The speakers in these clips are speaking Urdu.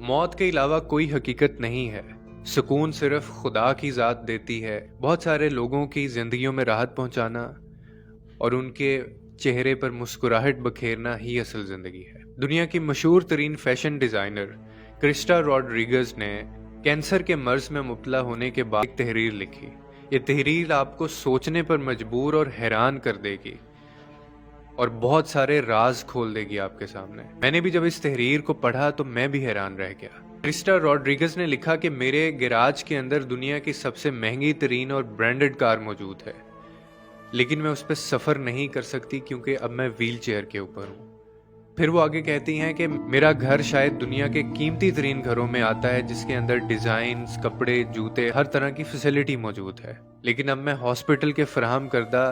موت کے علاوہ کوئی حقیقت نہیں ہے. سکون صرف خدا کی ذات دیتی ہے. بہت سارے لوگوں کی زندگیوں میں راحت پہنچانا اور ان کے چہرے پر مسکراہٹ بکھیرنا ہی اصل زندگی ہے. دنیا کی مشہور ترین فیشن ڈیزائنر کرسٹا روڈریگز نے کینسر کے مرض میں مبتلا ہونے کے بعد ایک تحریر لکھی. یہ تحریر آپ کو سوچنے پر مجبور اور حیران کر دے گی اور بہت سارے راز کھول دے گی آپ کے سامنے. میں نے بھی جب اس تحریر کو پڑھا تو میں بھی حیران رہ گیا. کرسٹا روڈریگز نے لکھا کہ میرے گیراج کے اندر دنیا کی سب سے مہنگی ترین اور برانڈڈ کار موجود ہے، لیکن میں اس پہ سفر نہیں کر سکتی کیونکہ اب میں ویل چیئر کے اوپر ہوں. پھر وہ آگے کہتی ہیں کہ میرا گھر شاید دنیا کے قیمتی ترین گھروں میں آتا ہے جس کے اندر ڈیزائنز، کپڑے، جوتے، ہر طرح کی فیسلٹی موجود ہے، لیکن اب میں ہاسپٹل کے فراہم کردہ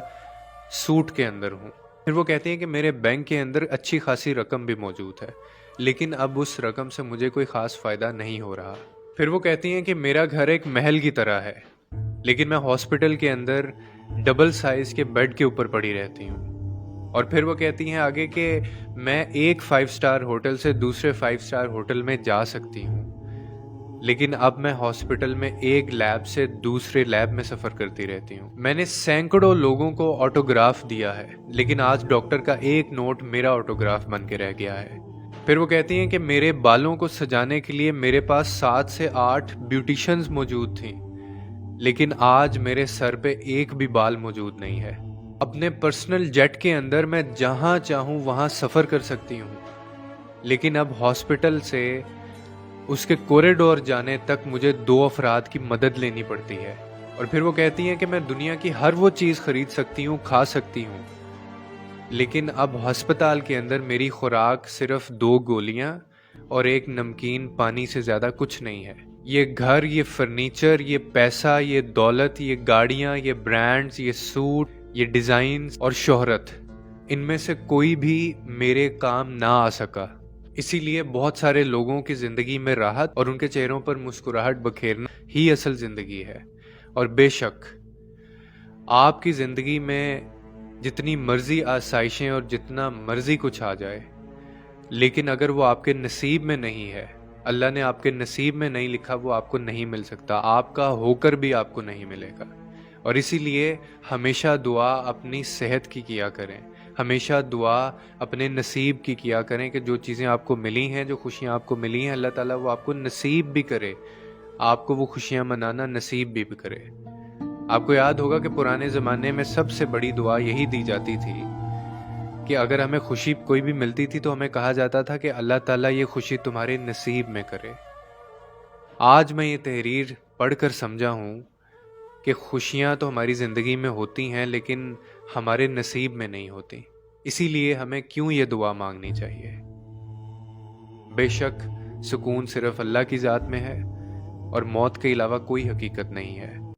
سوٹ کے اندر ہوں. پھر وہ کہتے ہیں کہ میرے بینک کے اندر اچھی خاصی رقم بھی موجود ہے، لیکن اب اس رقم سے مجھے کوئی خاص فائدہ نہیں ہو رہا. پھر وہ کہتی ہیں کہ میرا گھر ایک محل کی طرح ہے، لیکن میں ہاسپٹل کے اندر ڈبل سائز کے بیڈ کے اوپر پڑی رہتی ہوں. اور پھر وہ کہتی ہیں آگے کہ میں ایک 5 اسٹار ہوٹل سے دوسرے 5 اسٹار ہوٹل میں جا سکتی ہوں، لیکن اب میں ہاسپٹل میں ایک لیب سے دوسرے لیب میں سفر کرتی رہتی ہوں. میں نے سینکڑوں لوگوں کو آٹوگراف دیا ہے، لیکن آج ڈاکٹر کا ایک نوٹ میرا آٹوگراف بن کے رہ گیا ہے. پھر وہ کہتی ہیں کہ میرے بالوں کو سجانے کے لیے میرے پاس 7 سے 8 بیوٹیشنز موجود تھیں، لیکن آج میرے سر پہ ایک بھی بال موجود نہیں ہے. اپنے پرسنل جیٹ کے اندر میں جہاں چاہوں وہاں سفر کر سکتی ہوں، لیکن اب ہاسپٹل سے اس کے کوریڈور جانے تک مجھے 2 افراد کی مدد لینی پڑتی ہے. اور پھر وہ کہتی ہیں کہ میں دنیا کی ہر وہ چیز خرید سکتی ہوں، کھا سکتی ہوں، لیکن اب ہسپتال کے اندر میری خوراک صرف 2 گولیاں اور ایک نمکین پانی سے زیادہ کچھ نہیں ہے. یہ گھر، یہ فرنیچر، یہ پیسہ، یہ دولت، یہ گاڑیاں، یہ برانڈز، یہ سوٹ، یہ ڈیزائنز اور شہرت، ان میں سے کوئی بھی میرے کام نہ آ سکا. اسی لیے بہت سارے لوگوں کی زندگی میں راحت اور ان کے چہروں پر مسکراہٹ بکھیرنا ہی اصل زندگی ہے. اور بے شک آپ کی زندگی میں جتنی مرضی آسائشیں اور جتنا مرضی کچھ آ جائے، لیکن اگر وہ آپ کے نصیب میں نہیں ہے، اللہ نے آپ کے نصیب میں نہیں لکھا، وہ آپ کو نہیں مل سکتا. آپ کا ہو کر بھی آپ کو نہیں ملے گا. اور اسی لیے ہمیشہ دعا اپنی صحت کی کیا کریں، ہمیشہ دعا اپنے نصیب کی کیا کریں کہ جو چیزیں آپ کو ملی ہیں، جو خوشیاں آپ کو ملی ہیں، اللہ تعالیٰ وہ آپ کو نصیب بھی کرے، آپ کو وہ خوشیاں منانا نصیب بھی کرے. آپ کو یاد ہوگا کہ پرانے زمانے میں سب سے بڑی دعا یہی دی جاتی تھی کہ اگر ہمیں خوشی کوئی بھی ملتی تھی تو ہمیں کہا جاتا تھا کہ اللہ تعالیٰ یہ خوشی تمہارے نصیب میں کرے. آج میں یہ تحریر پڑھ کر سمجھا ہوں کہ خوشیاں تو ہماری زندگی میں ہوتی ہیں لیکن ہمارے نصیب میں نہیں ہوتی. اسی لیے ہمیں کیوں یہ دعا مانگنی چاہیے. بے شک سکون صرف اللہ کی ذات میں ہے اور موت کے علاوہ کوئی حقیقت نہیں ہے.